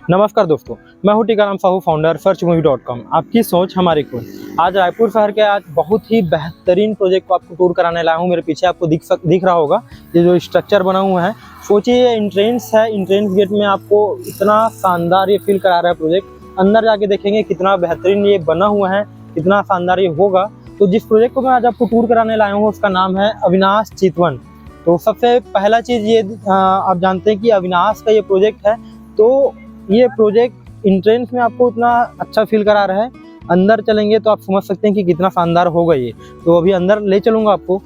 नमस्कार दोस्तों, मैं हूं टीकाराम साहू, फाउंडर searchmovie.com। आपकी सोच हमारी खोज। आज रायपुर शहर के बहुत ही बेहतरीन प्रोजेक्ट को आपको टूर कराने लाया हूं। मेरे पीछे आपको दिख रहा होगा ये जो स्ट्रक्चर बना हुआ है। सोचिए ये एंट्रेंस है, एंट्रेंस गेट में आपको इतना शानदार ये फील करा रहा है प्रोजेक्ट। अंदर जाके देखेंगे कितना बेहतरीन ये बना हुआ है, कितना शानदार ये होगा। तो जिस प्रोजेक्ट को मैं आज आपको टूर कराने लाया हूँ उसका नाम है अविनाश चितवन। तो सबसे पहला चीज़ ये आप जानते हैं कि अविनाश का ये प्रोजेक्ट है। तो ये प्रोजेक्ट एंट्रेंस में आपको इतना अच्छा फील करा रहा है, अंदर चलेंगे तो आप समझ सकते हैं कि कितना शानदार होगा ये। तो अभी अंदर ले चलूँगा आपको।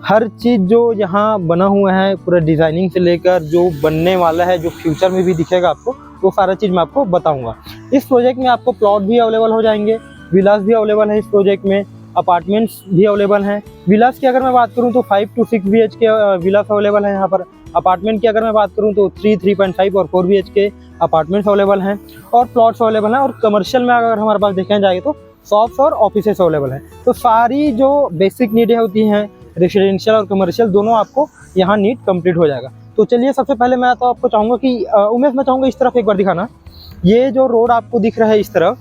हर चीज़ जो यहाँ बना हुआ है, पूरा डिज़ाइनिंग से लेकर जो बनने वाला है, जो फ्यूचर में भी दिखेगा आपको, वो सारा चीज़ मैं आपको बताऊँगा। इस प्रोजेक्ट में आपको प्लॉट भी अवेलेबल हो जाएंगे, विलास भी अवेलेबल है इस प्रोजेक्ट में, अपार्टमेंट्स भी अवेलेबल हैं। विलास की अगर मैं बात करूँ तो 5 to 6 BHK विलास अवेलेबल है यहाँ पर। अपार्टमेंट की अगर मैं बात करूँ तो 3, 3.5 और 4 BHK अपार्टमेंट्स अवेलेबल हैं और प्लॉट्स अवेलेबल हैं। और कमर्शियल में अगर हमारे पास देखने जाए तो शॉप्स और ऑफिसेस अवेलेबल हैं। तो सारी जो बेसिक नीडें होती हैं, रेसिडेंशियल और कमर्शियल दोनों आपको यहाँ नीड कंप्लीट हो जाएगा। तो चलिए सबसे पहले मैं तो आपको चाहूँगा कि उमेश, मैं चाहूँगा इस तरफ एक बार दिखाना। ये जो रोड आपको दिख रहा है इस तरफ,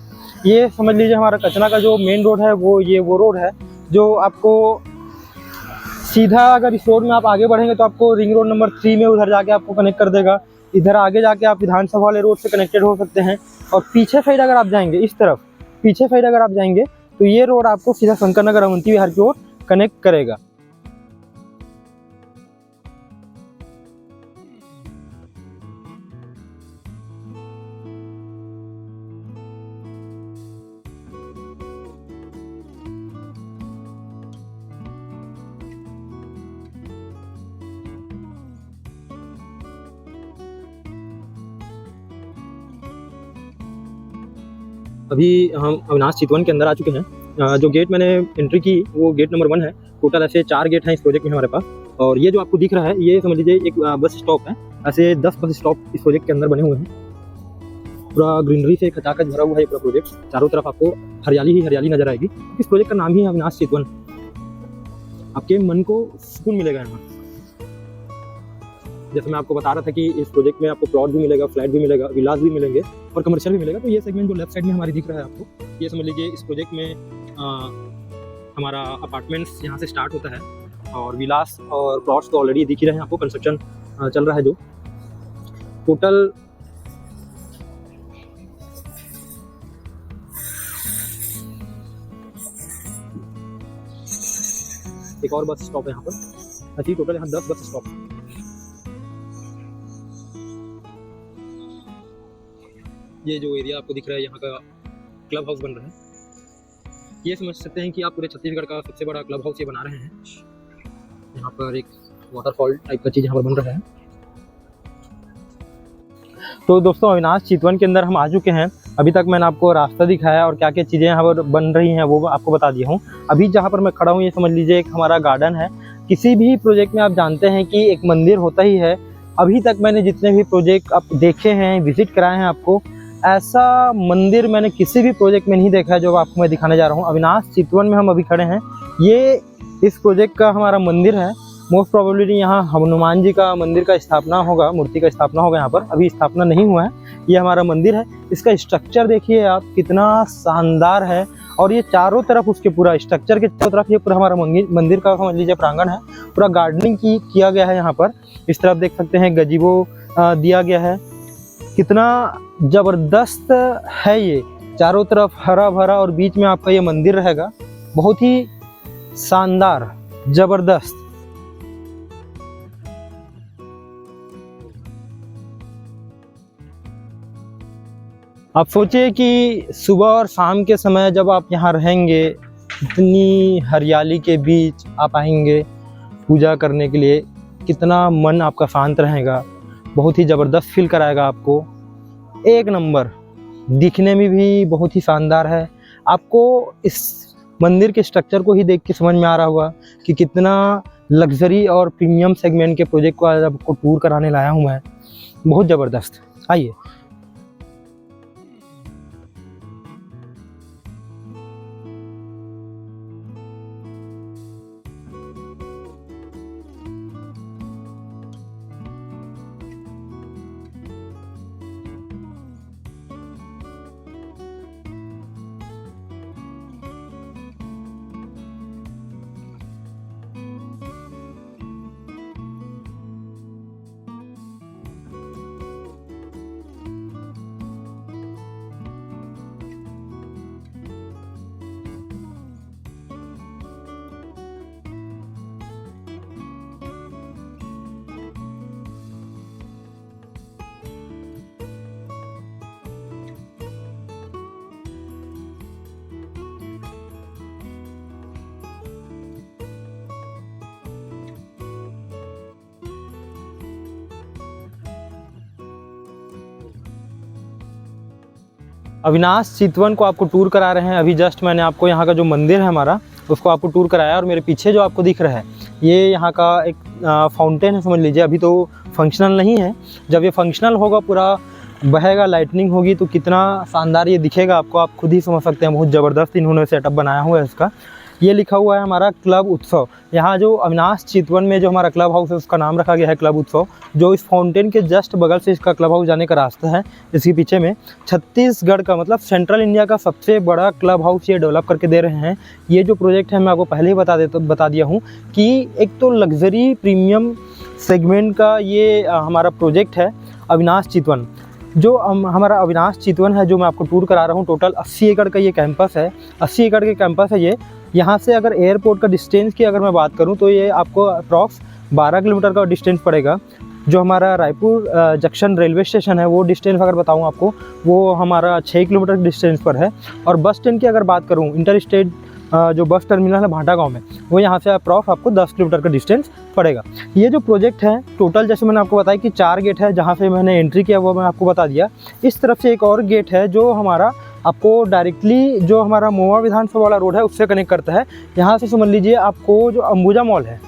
ये समझ लीजिए हमारा कचना का जो मेन रोड है वो रोड है जो आपको सीधा, अगर इस रोड में आप आगे बढ़ेंगे तो आपको रिंग रोड नंबर 3 में उधर जाके आपको कनेक्ट कर देगा। इधर आगे जाके आप विधानसभा वाले रोड से कनेक्टेड हो सकते हैं। और पीछे साइड अगर आप जाएंगे, इस तरफ पीछे साइड अगर आप जाएंगे तो ये रोड आपको सीधा शंकर नगर अवंती विहार की ओर कनेक्ट करेगा। अभी हम अविनाश चितवन के अंदर आ चुके हैं। जो गेट मैंने एंट्री की वो गेट नंबर 1 है। टोटल ऐसे 4 गेट हैं इस प्रोजेक्ट में हमारे पास। और ये जो आपको दिख रहा है ये समझ लीजिए एक बस स्टॉप है। ऐसे 10 बस स्टॉप इस प्रोजेक्ट के अंदर बने हुए हैं। पूरा ग्रीनरी से खचाखच भरा हुआ है पूरा प्रोजेक्ट। चारों तरफ आपको हरियाली ही हरियाली नजर आएगी। इस प्रोजेक्ट का नाम ही है अविनाश चितवन। आपके मन को सुकून मिलेगा यहाँ। जैसे मैं आपको बता रहा था कि इस प्रोजेक्ट में आपको प्लॉट भी मिलेगा, फ्लैट भी मिलेगा, विलास भी मिलेंगे और कमर्शियल भी मिलेगा। तो ये सेगमेंट जो लेफ्ट साइड में हमारी दिख रहा है आपको, ये समझ लीजिए इस प्रोजेक्ट में हमारा अपार्टमेंट्स यहाँ से स्टार्ट होता है और विलास और प्लॉट्स तो ऑलरेडी दिख ही रहे हैं आपको। कंस्ट्रक्शन चल रहा है जो टोटल एक और बस स्टॉप है यहाँ पर। ऐसी टोटल यहाँ 10 बस स्टॉप। ये जो एरिया आपको दिख रहा है यहाँ का क्लब हाउस बन रहा है। ये समझ सकते हैं कि आप पूरे छत्तीसगढ़ का सबसे बड़ा क्लब हाउस ये बना रहे हैं। यहाँ पर एक वाटरफॉल टाइप का चीज़ यहाँ पर बन रहा है। तो दोस्तों अविनाश चितवन के अंदर हम आ चुके हैं। अभी तक मैंने आपको रास्ता दिखाया और क्या क्या चीज़ें यहाँ पर बन रही हैं वो आपको बता दिया हूँ। अभी जहाँ पर मैं खड़ा हूँ ये समझ लीजिए एक हमारा गार्डन है। किसी भी प्रोजेक्ट में आप जानते हैं कि एक मंदिर होता ही है। अभी तक मैंने जितने भी प्रोजेक्ट आप देखे हैं, विजिट कराए हैं आपको, ऐसा मंदिर मैंने किसी भी प्रोजेक्ट में नहीं देखा है जो आपको मैं दिखाने जा रहा हूँ। अविनाश चितवन में हम अभी खड़े हैं। ये इस प्रोजेक्ट का हमारा मंदिर है। मोस्ट प्रोबेबली यहाँ हनुमान जी का मंदिर का स्थापना होगा, मूर्ति का स्थापना होगा यहाँ पर। अभी स्थापना नहीं हुआ है। ये हमारा मंदिर है। इसका स्ट्रक्चर देखिए आप, कितना शानदार है। और ये चारों तरफ उसके पूरा स्ट्रक्चर के चारों तरफ ये पूरा हमारा मंदिर का समझ लीजिए प्रांगण है। पूरा गार्डनिंग किया गया है यहाँ पर। इस तरफ देख सकते हैं गजीबो दिया गया है। कितना ज़बरदस्त है ये। चारों तरफ हरा भरा और बीच में आपका ये मंदिर रहेगा। बहुत ही शानदार, ज़बरदस्त। आप सोचिए कि सुबह और शाम के समय जब आप यहाँ रहेंगे, इतनी हरियाली के बीच आप आएंगे पूजा करने के लिए, कितना मन आपका शांत रहेगा। बहुत ही ज़बरदस्त फील कराएगा आपको। एक नंबर, दिखने में भी बहुत ही शानदार है। आपको इस मंदिर के स्ट्रक्चर को ही देख के समझ में आ रहा होगा कि कितना लग्जरी और प्रीमियम सेगमेंट के प्रोजेक्ट को आज आपको टूर कराने लाया हूँ मैं। बहुत ज़बरदस्त। आइए। अविनाश चितवन को आपको टूर करा रहे हैं। अभी जस्ट मैंने आपको यहाँ का जो मंदिर है हमारा उसको आपको टूर कराया, और मेरे पीछे जो आपको दिख रहा है ये यहाँ का एक फाउंटेन है, समझ लीजिए। अभी तो फंक्शनल नहीं है, जब ये फंक्शनल होगा, पूरा बहेगा, लाइटनिंग होगी, तो कितना शानदार ये दिखेगा आपको आप खुद ही समझ सकते हैं। बहुत ज़बरदस्त इन्होंने सेटअप बनाया हुआ है इसका। ये लिखा हुआ है हमारा क्लब उत्सव। यहाँ जो अविनाश चितवन में जो हमारा क्लब हाउस है उसका नाम रखा गया है क्लब उत्सव। जो इस फाउंटेन के जस्ट बगल से इसका क्लब हाउस जाने का रास्ता है, इसके पीछे में छत्तीसगढ़ का मतलब सेंट्रल इंडिया का सबसे बड़ा क्लब हाउस ये डेवलप करके दे रहे हैं। ये जो प्रोजेक्ट है मैं आपको पहले ही बता दिया हूँ कि एक तो लग्जरी प्रीमियम सेगमेंट का ये हमारा प्रोजेक्ट है अविनाश चितवन। जो हमारा अविनाश चितवन है जो मैं आपको टूर करा रहा हूँ, टोटल 80 एकड़ का ये कैंपस है। 80 एकड़ के कैंपस है ये। यहाँ से अगर एयरपोर्ट का डिस्टेंस की अगर मैं बात करूँ तो ये आपको अप्रॉक्स 12 किलोमीटर का डिस्टेंस पड़ेगा। जो हमारा रायपुर जंक्शन रेलवे स्टेशन है वो डिस्टेंस अगर बताऊँ आपको, वो हमारा 6 किलोमीटर के डिस्टेंस पर है। और बस स्टैंड की अगर बात करूँ, इंटर स्टेट जो बस टर्मिनल है भाटा गाँव में, वो यहाँ से अप्रॉक्स आपको 10 किलोमीटर का डिस्टेंस पड़ेगा। ये जो प्रोजेक्ट है टोटल, जैसे मैंने आपको बताया कि 4 गेट है, जहाँ से मैंने एंट्री किया वो मैं आपको बता दिया। इस तरफ से एक और गेट है जो हमारा आपको डायरेक्टली जो हमारा महुआ विधानसभा वाला रोड है उससे कनेक्ट करता है। यहाँ से समझ लीजिए आपको जो अंबुजा मॉल है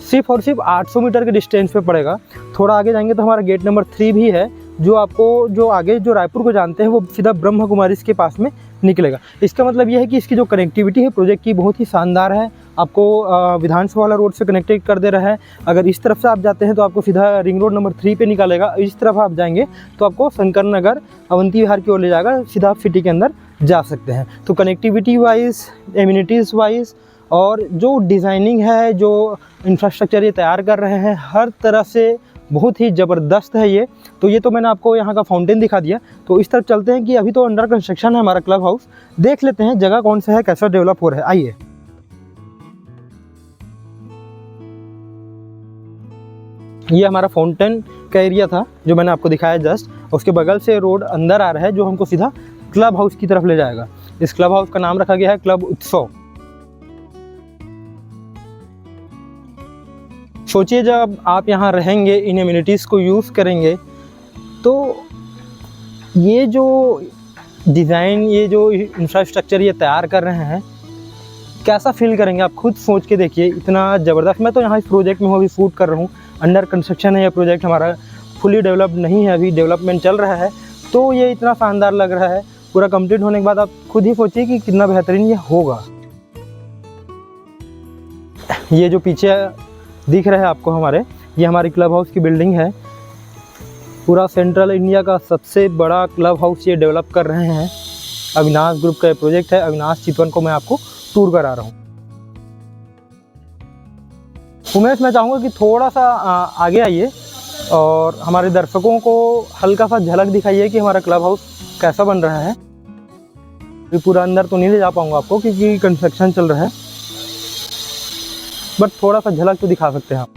सिर्फ और सिर्फ 800 मीटर के डिस्टेंस पे पड़ेगा। थोड़ा आगे जाएंगे तो हमारा गेट नंबर 3 भी है, जो आपको जो आगे जो रायपुर को जानते हैं वो सीधा ब्रह्म कुमारी के पास में निकलेगा। इसका मतलब ये है कि इसकी जो कनेक्टिविटी है प्रोजेक्ट की बहुत ही शानदार है। आपको विधानसभा वाला रोड से कनेक्टेड कर दे रहा है। अगर इस तरफ से आप जाते हैं तो आपको सीधा रिंग रोड नंबर 3 पे निकालेगा। इस तरफ आप जाएंगे तो आपको शंकर नगर अवंती विहार की ओर ले जाएगा, सीधा आप सिटी के अंदर जा सकते हैं। तो कनेक्टिविटी वाइज, एम्यूनिटीज़ वाइज और जो डिज़ाइनिंग है, जो इंफ्रास्ट्रक्चर ये तैयार कर रहे हैं, हर तरह से बहुत ही ज़बरदस्त है ये। तो ये तो मैंने आपको यहाँ का फाउंटेन दिखा दिया। तो इस तरफ चलते हैं कि अभी तो अंडर कंस्ट्रक्शन है हमारा क्लब हाउस। देख लेते हैं जगह कौन सा है, कैसा डेवलप हो रहा है। आइए। ये हमारा फाउंटेन का एरिया था जो मैंने आपको दिखाया जस्ट। उसके बगल से रोड अंदर आ रहा है जो हमको सीधा क्लब हाउस की तरफ ले जाएगा। इस क्लब हाउस का नाम रखा गया है क्लब उत्सव। सोचिए जब आप यहाँ रहेंगे, इन एम्यूनिटीज़ को यूज़ करेंगे, तो ये जो डिज़ाइन, ये जो इंफ्रास्ट्रक्चर ये तैयार कर रहे हैं, कैसा फील करेंगे आप खुद सोच के देखिए। इतना ज़बरदस्त। मैं तो यहाँ इस प्रोजेक्ट में हूँ, अभी शूट कर रहा हूँ। अंडर कंस्ट्रक्शन है ये प्रोजेक्ट हमारा, फुली डेवलप नहीं है, अभी डेवलपमेंट चल रहा है। तो ये इतना शानदार लग रहा है। पूरा कंप्लीट होने के बाद आप खुद ही सोचिए कि कितना बेहतरीन ये होगा। ये जो पीछे दिख रहा है आपको हमारे, ये हमारी क्लब हाउस की बिल्डिंग है। पूरा सेंट्रल इंडिया का सबसे बड़ा क्लब हाउस ये डेवलप कर रहे हैं। अविनाश ग्रुप का प्रोजेक्ट है। अविनाश चितवन को मैं आपको टूर करा रहा हूँ। उमेश, मैं चाहूँगा कि थोड़ा सा आगे आइए और हमारे दर्शकों को हल्का सा झलक दिखाइए कि हमारा क्लब हाउस कैसा बन रहा है। पूरा अंदर तो नहीं ले जा पाऊँगा आपको क्योंकि कंस्ट्रक्शन चल रहा है, बट थोड़ा सा झलक तो दिखा सकते हैं आप।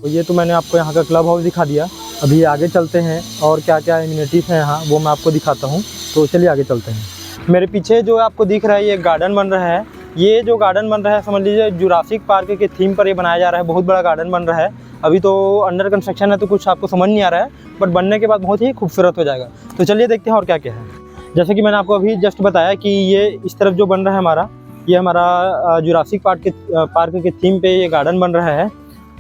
तो ये तो मैंने आपको यहाँ का क्लब हाउस दिखा दिया। अभी आगे चलते हैं और क्या क्या इम्यूनिटीज़ हैं यहाँ वो मैं आपको दिखाता हूँ। तो चलिए आगे चलते हैं। मेरे पीछे जो आपको दिख रहा है ये गार्डन बन रहा है। ये जो गार्डन बन रहा है समझ लीजिए जुरासिक पार्क के थीम पर ये बनाया जा रहा है। बहुत बड़ा गार्डन बन रहा है। अभी तो अंडर कंस्ट्रक्शन है तो कुछ आपको समझ नहीं आ रहा है, बट बनने के बाद बहुत ही खूबसूरत हो जाएगा। तो चलिए देखते हैं और क्या क्या है। जैसे कि मैंने आपको अभी जस्ट बताया कि ये इस तरफ जो बन रहा है हमारा, ये हमारा जुरासिक पार्क के थीम पे ये गार्डन बन रहा है।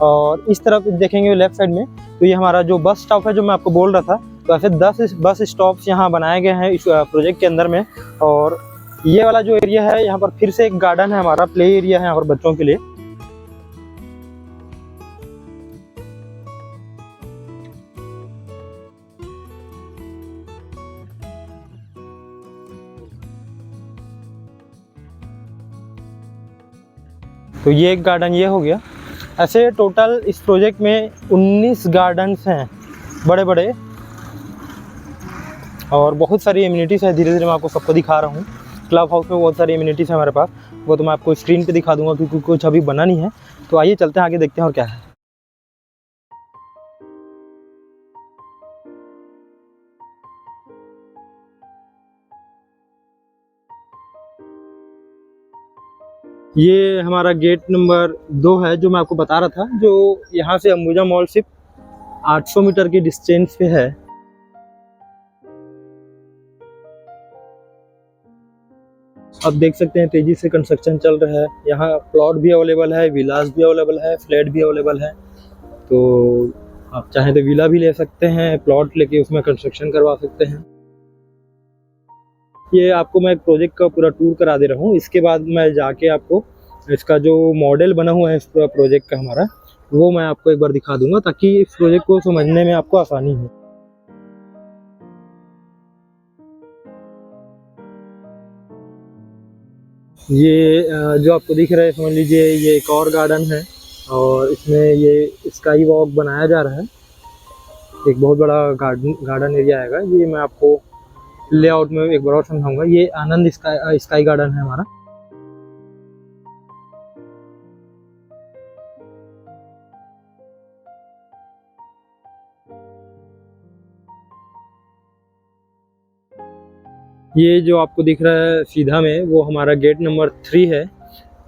और इस तरफ देखेंगे लेफ्ट साइड में तो ये हमारा जो बस स्टॉप है जो मैं आपको बोल रहा था, तो ऐसे 10 बस स्टॉप्स यहाँ बनाए गए हैं इस प्रोजेक्ट के अंदर में। और ये वाला जो एरिया है यहाँ पर फिर से एक गार्डन है हमारा, प्ले एरिया है यहाँ पर बच्चों के लिए। तो ये एक गार्डन ये हो गया। ऐसे टोटल इस प्रोजेक्ट में 19 गार्डन्स हैं बड़े बड़े, और बहुत सारी एम्यूनिटीज़ है। धीरे धीरे मैं आपको सबको दिखा रहा हूँ। क्लब हाउस में बहुत सारी एम्यूनिटीज़ है हमारे पास, वो तो मैं आपको स्क्रीन पे दिखा दूंगा क्योंकि कुछ अभी बना नहीं है। तो आइए चलते हैं आगे, देखते हैं और क्या है। ये हमारा गेट नंबर 2 है जो मैं आपको बता रहा था, जो यहाँ से अंबुजा मॉल सिर्फ 800 मीटर की डिस्टेंस पे है। आप देख सकते हैं तेजी से कंस्ट्रक्शन चल रहा है। यहाँ प्लॉट भी अवेलेबल है, विलास भी अवेलेबल है, फ्लैट भी अवेलेबल है। तो आप चाहें तो विला भी ले सकते हैं, प्लॉट लेके उसमें कंस्ट्रक्शन करवा सकते हैं। ये आपको मैं एक प्रोजेक्ट का पूरा टूर करा दे रहा हूँ। इसके बाद मैं जाके आपको इसका जो मॉडल बना हुआ है इस पूरा प्रोजेक्ट का हमारा, वो मैं आपको एक बार दिखा दूंगा ताकि इस प्रोजेक्ट को समझने में आपको आसानी हो। ये जो आपको दिख रहा है, समझ लीजिए ये एक और गार्डन है और इसमें ये स्काई वॉक बनाया जा रहा है। एक बहुत बड़ा गार्डन एरिया आएगा। ये मैं आपको लेआउट में एक बार और समझाऊंगा। ये आनंद स्काई गार्डन है हमारा। ये जो आपको दिख रहा है सीधा में, वो हमारा गेट नंबर 3 है।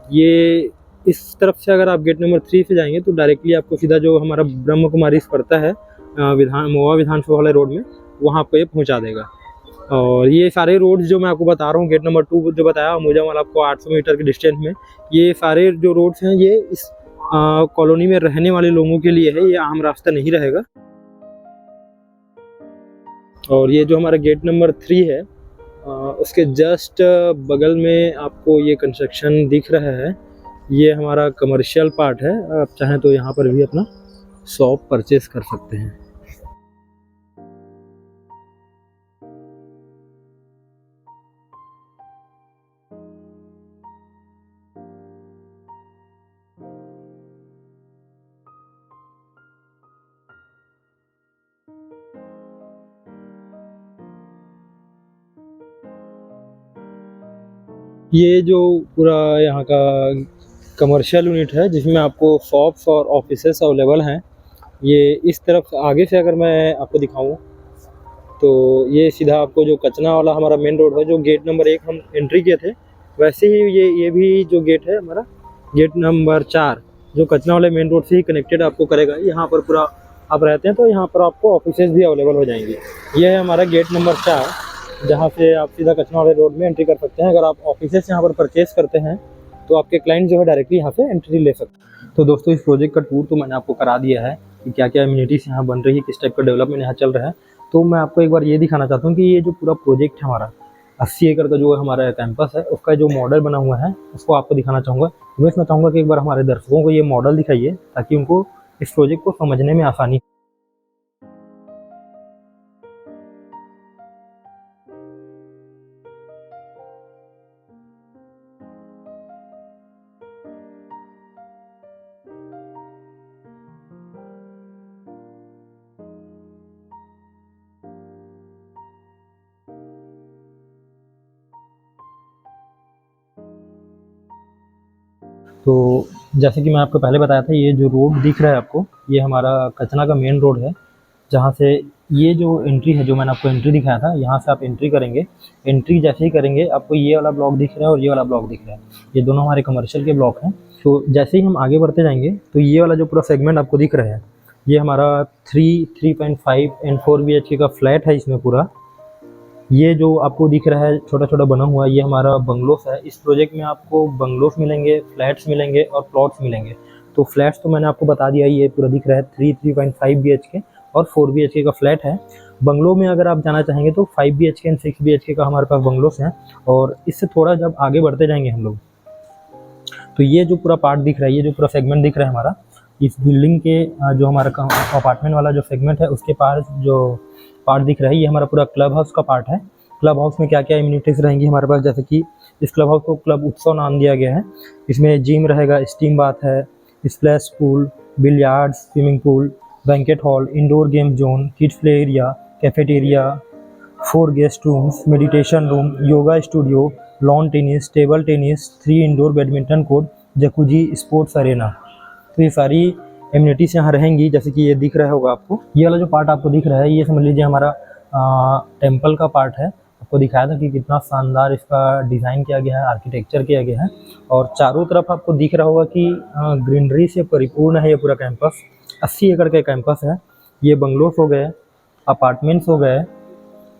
ये इस तरफ से अगर आप गेट नंबर 3 से जाएंगे तो डायरेक्टली आपको सीधा जो हमारा ब्रह्म कुमारी पड़ता है महुआ विधानसभा वाले रोड में, वहाँ पे पहुँचा देगा। और ये सारे रोड्स जो मैं आपको बता रहा हूँ, गेट नंबर 2 जो बताया अंबुजा मॉल आपको 800 मीटर के डिस्टेंस में, ये सारे जो रोड्स हैं ये इस कॉलोनी में रहने वाले लोगों के लिए है। ये आम रास्ता नहीं रहेगा। और ये जो हमारा गेट नंबर 3 है, उसके जस्ट बगल में आपको ये कंस्ट्रक्शन दिख रहा है। ये हमारा कमर्शियल पार्ट है। आप चाहें तो यहाँ पर भी अपना शॉप परचेस कर सकते हैं। ये जो पूरा यहाँ का कमर्शियल यूनिट है जिसमें आपको शॉप्स और ऑफिसेस अवेलेबल हैं, ये इस तरफ आगे से अगर मैं आपको दिखाऊं तो ये सीधा आपको जो कचना वाला हमारा मेन रोड है, जो गेट नंबर 1 हम एंट्री किए थे, वैसे ही ये भी जो गेट है हमारा गेट नंबर 4 जो कचना वाले मेन रोड से ही कनेक्टेड आपको करेगा। यहाँ पर पूरा आप रहते हैं तो यहाँ पर आपको ऑफिसेज भी अवेलेबल हो जाएंगे। ये है हमारा गेट नंबर 4 जहाँ से आप सीधा कचना वाले रोड में एंट्री कर सकते हैं। अगर आप ऑफिसेज यहाँ पर परचेस करते हैं तो आपके क्लाइंट जो है डायरेक्टली यहाँ से एंट्री ले सकते हैं। तो दोस्तों, इस प्रोजेक्ट का टूर तो मैंने आपको करा दिया है कि क्या क्या इम्यूनिटीज़ यहाँ बन रही है, किस टाइप का डेवलपमेंट यहाँ चल रहा है। तो मैं आपको एक बार ये दिखाना चाहता हूँ कि ये जो पूरा प्रोजेक्ट है हमारा 80 एकड़ का जो हमारा कैंपस है, उसका जो मॉडल बना हुआ है उसको आपको दिखाना चाहूँगा। मैं इसमें चाहूँगा कि एक बार हमारे दर्शकों को ये मॉडल दिखाइए ताकि उनको इस प्रोजेक्ट को समझने में आसानी। तो जैसे कि मैं आपको पहले बताया था, ये जो रोड दिख रहा है आपको, ये हमारा कचना का मेन रोड है, जहाँ से ये जो एंट्री है, जो मैंने आपको एंट्री दिखाया था, यहाँ से आप एंट्री करेंगे। एंट्री जैसे ही करेंगे आपको ये वाला ब्लॉक दिख रहा है और ये वाला ब्लॉक दिख रहा है। ये दोनों हमारे कमर्शियल के ब्लॉक हैं। तो जैसे ही हम आगे बढ़ते जाएंगे तो ये वाला जो पूरा सेगमेंट आपको दिख रहा है, ये हमारा 3.5 एंड 4 BHK का फ्लैट है इसमें पूरा। ये जो आपको दिख रहा है छोटा छोटा बना हुआ, ये हमारा बंगलोस है। इस प्रोजेक्ट में आपको बंगलोस मिलेंगे, फ्लैट्स मिलेंगे और प्लॉट्स मिलेंगे। तो फ्लैट्स तो मैंने आपको बता दिया, ये पूरा दिख रहा है 3.5 BHK और 4 BHK का फ्लैट है। बंगलो में अगर आप जाना चाहेंगे तो 5 BHK एंड 6 BHK का हमारे पास बंगलोस हैं। और इससे थोड़ा जब आगे बढ़ते जाएंगे हम लोग, तो ये जो पूरा पार्ट दिख रहा है, ये जो पूरा सेगमेंट दिख रहा है हमारा, इस बिल्डिंग के जो हमारा अपार्टमेंट वाला जो सेगमेंट है उसके पास जो पार्ट दिख रहा है, ये हमारा पूरा क्लब हाउस का पार्ट है। क्लब हाउस में क्या क्या इम्यूनिटीज़ रहेंगी हमारे पास, जैसे कि इस क्लब हाउस को क्लब उत्सव नाम दिया गया है। इसमें जिम रहेगा, स्टीम बाथ है, splash pool, billiards, swimming pool, banquet hall, indoor game zone, kids play area, cafeteria, 4 guest rooms, meditation room, yoga studio, lawn tennis, table tennis, 3 indoor badminton court, jacuzzi, sports Arena. तो ये सारी amenities यहाँ रहेंगी। जैसे कि ये दिख रहा होगा आपको, ये वाला जो पार्ट आपको दिख रहा है, ये समझ लीजिए हमारा टेम्पल का पार्ट है। आपको दिखाया था कि कितना शानदार इसका डिज़ाइन किया गया है, आर्किटेक्चर किया गया है। और चारों तरफ आपको दिख रहा होगा कि ग्रीनरी से परिपूर्ण है ये पूरा कैंपस। 80 एकड़ का कैंपस है। ये बंगलोस हो गए, अपार्टमेंट्स हो गए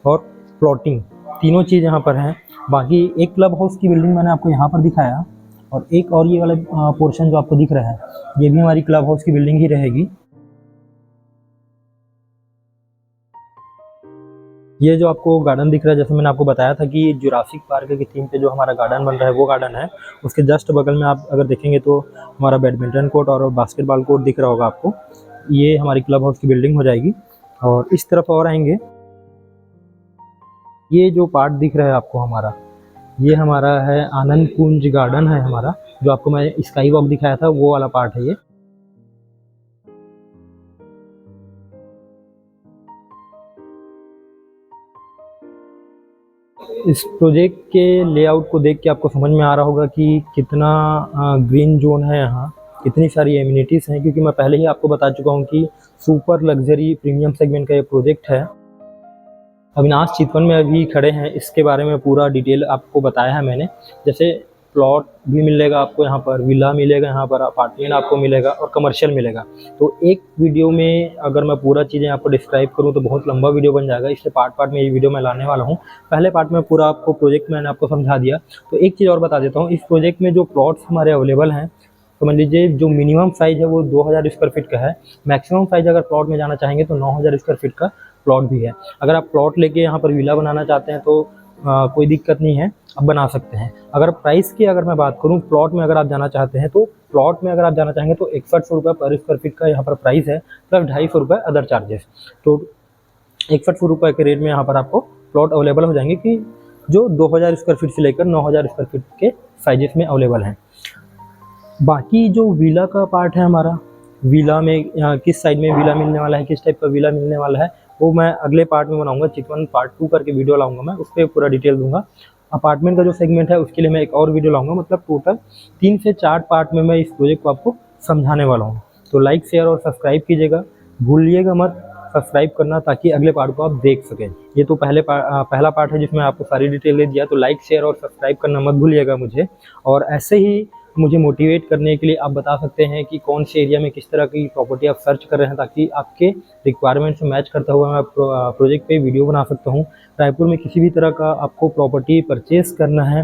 और प्लॉटिंग, तीनों चीज़ यहाँ पर हैं। बाकी एक क्लब हाउस की बिल्डिंग मैंने आपको यहाँ पर दिखाया, और एक और ये वाला पोर्शन जो आपको दिख रहा है, ये भी हमारी क्लब हाउस की बिल्डिंग ही रहेगी। ये जो आपको गार्डन दिख रहा है, जैसे मैंने आपको बताया था कि जुरासिक पार्क की थीम पे जो हमारा गार्डन बन रहा है वो गार्डन है। उसके जस्ट बगल में आप अगर देखेंगे तो हमारा बैडमिंटन कोर्ट और बास्केटबॉल कोर्ट दिख रहा होगा आपको। ये हमारी क्लब हाउस की बिल्डिंग हो जाएगी। और इस तरफ और आएंगे, ये जो पार्ट दिख रहा है आपको हमारा, ये हमारा है आनंद कुंज गार्डन है हमारा, जो आपको मैं स्काई वॉक दिखाया था वो वाला पार्ट है ये। इस प्रोजेक्ट के लेआउट को देख के आपको समझ में आ रहा होगा कि कितना ग्रीन जोन है यहाँ, कितनी सारी एमिनिटीज़ हैं, क्योंकि मैं पहले ही आपको बता चुका हूँ कि सुपर लग्जरी प्रीमियम सेगमेंट का ये प्रोजेक्ट है। अविनाश चितवन में अभी खड़े हैं, इसके बारे में पूरा डिटेल आपको बताया है मैंने। जैसे प्लॉट भी मिलेगा आपको यहाँ पर, विला मिलेगा यहाँ पर, अपार्टमेंट आपको मिलेगा और कमर्शियल मिलेगा। तो एक वीडियो में अगर मैं पूरा चीज़ें आपको डिस्क्राइब करूँ तो बहुत लंबा वीडियो बन जाएगा, इसलिए पार्ट पार्ट में ये वीडियो मैं लाने वाला हूँ। पहले पार्ट में पूरा आपको प्रोजेक्ट मैंने आपको समझा दिया। तो एक चीज़ और बता देता हूँ, इस प्रोजेक्ट में जो प्लॉट्स हमारे अवेलेबल हैं, समझ लीजिए जो मिनिमम साइज़ है वो 2000 स्क्वायर फीट का है। मैक्सिमम साइज़ अगर प्लॉट में जाना चाहेंगे तो 9000 स्क्वायर फीट का प्लॉट भी है। अगर आप प्लॉट लेके यहाँ पर विला बनाना चाहते हैं तो कोई दिक्कत नहीं है, आप बना सकते हैं। अगर प्राइस की अगर मैं बात करूँ, प्लॉट में अगर आप जाना चाहते हैं तो प्लॉट में अगर आप जाना चाहेंगे तो 6100 रुपये पर स्क्वायर फीट का यहाँ पर प्राइस है, प्लस 250 रुपये अदर चार्जेस। तो 6100 रुपये के रेट में यहाँ पर आपको प्लॉट अवेलेबल हो जाएंगे, कि जो 2000 स्क्वायर फीट से लेकर 9000 स्क्वायर फीट के साइजेस में अवेलेबल हैं। बाकी जो विला का पार्ट है हमारा, विला में किस साइड में विला मिलने वाला है, किस टाइप का विला मिलने वाला है, वो मैं अगले पार्ट में बनाऊंगा। चितवन पार्ट 2 करके वीडियो लाऊंगा मैं, उस पर पूरा डिटेल दूंगा। अपार्टमेंट का जो सेगमेंट है उसके लिए मैं एक और वीडियो लाऊंगा। मतलब टोटल 3 से 4 पार्ट में मैं इस प्रोजेक्ट को आपको समझाने वाला हूँ। तो लाइक शेयर और सब्सक्राइब कीजिएगा, भूलिएगा मत सब्सक्राइब करना, ताकि अगले पार्ट को आप देख सकें। ये तो पहला पार्ट है जिसमें आपको सारी डिटेल दे दिया। तो लाइक शेयर और सब्सक्राइब करना मत भूलिएगा मुझे। और ऐसे ही मुझे मोटिवेट करने के लिए आप बता सकते हैं कि कौन से एरिया में किस तरह की प्रॉपर्टी आप सर्च कर रहे हैं, ताकि आपके रिक्वायरमेंट से मैच करता हुआ मैं प्रोजेक्ट पे वीडियो बना सकता हूँ। रायपुर में किसी भी तरह का आपको प्रॉपर्टी परचेस करना है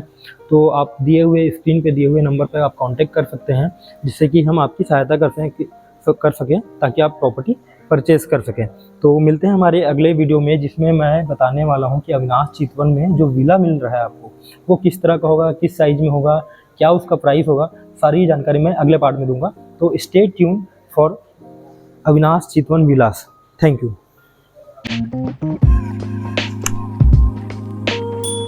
तो आप दिए हुए स्क्रीन पे दिए हुए नंबर पर आप कांटेक्ट कर सकते हैं, जिससे कि हम आपकी सहायता कर सकें ताकि आप प्रॉपर्टी परचेस कर सकें। तो मिलते हैं हमारे अगले वीडियो में, जिसमें मैं बताने वाला हूँ कि अविनाश चितवन में जो विला मिल रहा है आपको वो किस तरह का होगा, किस साइज़ में होगा, क्या उसका प्राइस होगा, सारी जानकारी मैं अगले पार्ट में दूंगा। तो stay tune for Avinash Chitwan Vilas. Thank you.